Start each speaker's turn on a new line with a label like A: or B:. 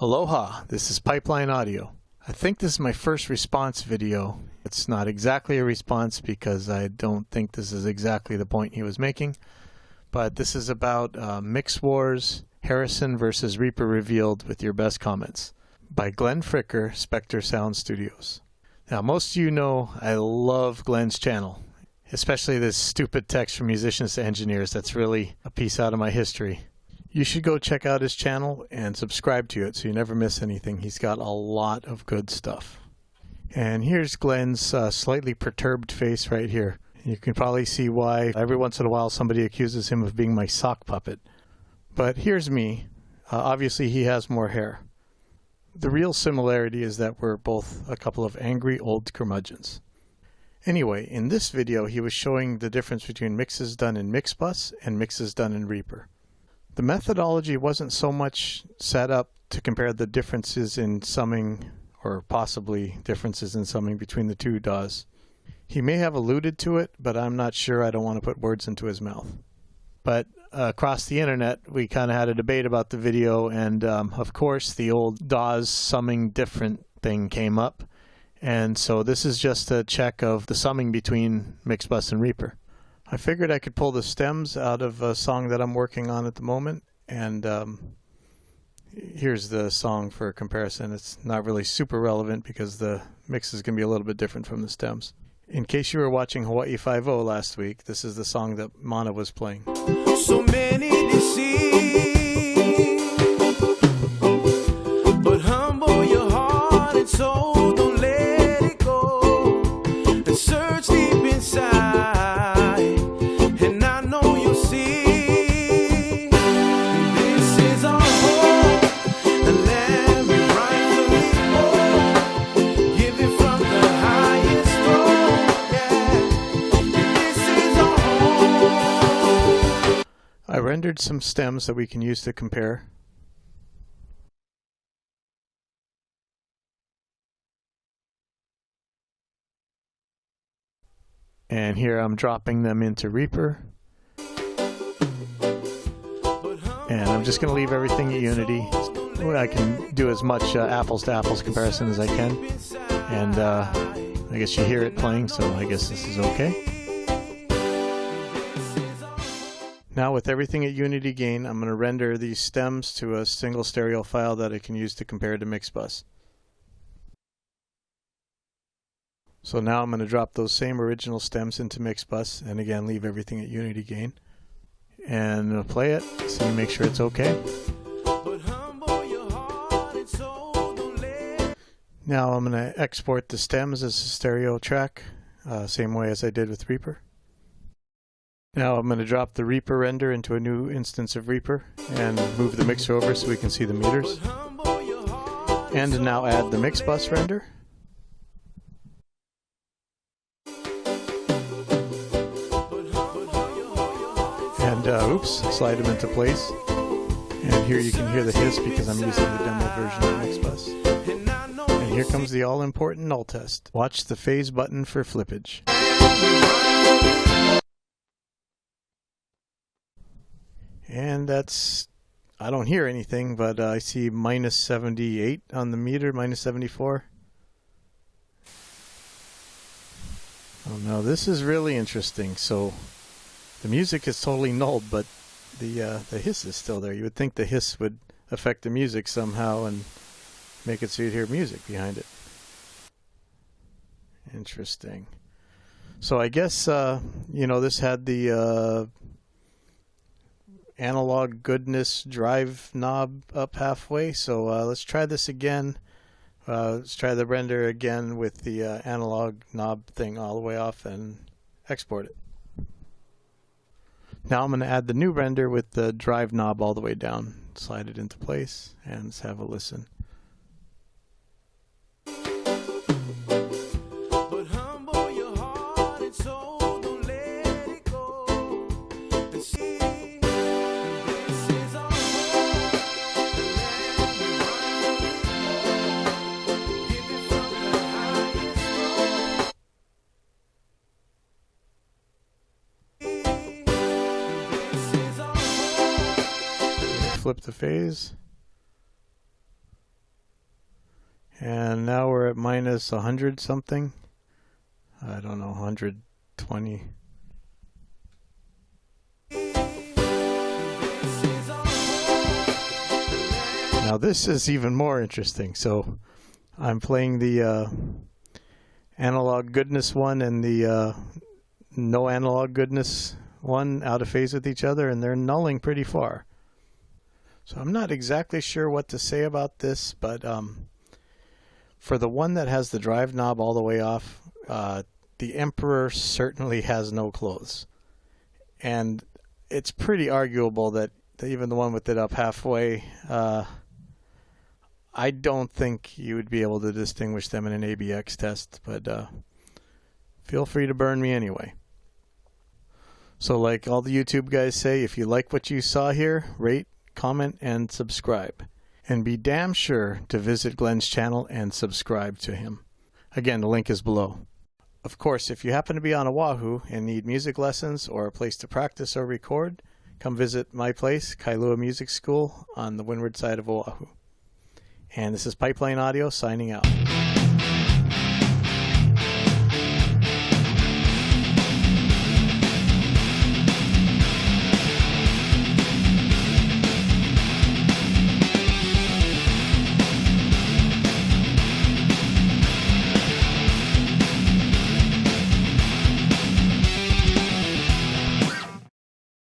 A: Aloha, this is Pipeline Audio. I think this is my first response video. It's not exactly a response because I don't think this is exactly the point he was making, but this is about Mixwars, Harrison versus Reaper Revealed with Your Best Comments by Glenn Fricker, SpectreSoundStudios. Now, most of you know I love Glenn's channel, especially this stupid text from musicians to engineers. That's really a piece out of my history. You should go check out his channel and subscribe to it so you never miss anything. He's got a lot of good stuff. And here's Glenn's slightly perturbed face right here. You can probably see why every once in a while somebody accuses him of being my sock puppet. But here's me. Obviously he has more hair. The real similarity is that we're both a couple of angry old curmudgeons. Anyway, in this video he was showing the difference between mixes done in Mixbus and mixes done in Reaper. The methodology wasn't so much set up to compare the differences in summing, or possibly differences in summing between the two DAWs. He may have alluded to it, but I'm not sure. I don't want to put words into his mouth. But across the internet, we kind of had a debate about the video, and of course the old DAWs summing different thing came up. And so this is just a check of the summing between Mixbus and Reaper. I figured I could pull the stems out of a song that I'm working on at the moment, and here's the song for comparison. It's not really super relevant because the mix is going to be a little bit different from the stems. In case you were watching Hawaii 5-0 last week, this is the song that Mana was playing.
B: So many deceive, but humble your heart and soul, don't let it go, and search deep inside.
A: I rendered some stems that we can use to compare. And here I'm dropping them into Reaper. And I'm just going to leave everything at Unity. I can do as much apples to apples comparison as I can. And I guess you hear it playing, so I guess this is okay. Now with everything at Unity gain, I'm going to render these stems to a single stereo file that I can use to compare to Mixbus. So now I'm going to drop those same original stems into Mixbus, and again leave everything at Unity gain. And I'll play it, so you make sure it's okay. Now I'm going to export the stems as a stereo track, same way as I did with Reaper. Now I'm going to drop the Reaper render into a new instance of Reaper and move the mixer over so we can see the meters. And now add the Mixbus render. And oops, slide them into place. And here you can hear the hiss because I'm using the demo version of Mixbus. And here comes the all-important null test. Watch the phase button for flippage. And that's, I don't hear anything, but I see minus 78 on the meter, minus 74. Oh no, this is really interesting. So the music is totally nulled, but the hiss is still there. You would think the hiss would affect the music somehow and make it so you'd hear music behind it. Interesting. So I guess, you know, this had the analog goodness drive knob up halfway, so let's try this again. Let's try the render again with the analog knob thing all the way off and export it. Now I'm going to add the new render with the drive knob all the way down. Slide it into place and let's have a listen. Flip the phase. And now we're at minus 100 something. I don't know, 120. Now this is even more interesting. So I'm playing the analog goodness one and the no analog goodness one out of phase with each other, and they're nulling pretty far. So I'm not exactly sure what to say about this, but for the one that has the drive knob all the way off, the Emperor certainly has no clothes. And it's pretty arguable that even the one with it up halfway, I don't think you would be able to distinguish them in an ABX test, but feel free to burn me anyway. So like all the YouTube guys say, if you like what you saw here, rate, comment, and subscribe. And be damn sure to visit Glenn's channel and subscribe to him. Again, the link is below. Of course, if you happen to be on Oahu and need music lessons or a place to practice or record, come visit my place, Kailua Music School, on the windward side of Oahu. And this is Pipeline Audio signing out.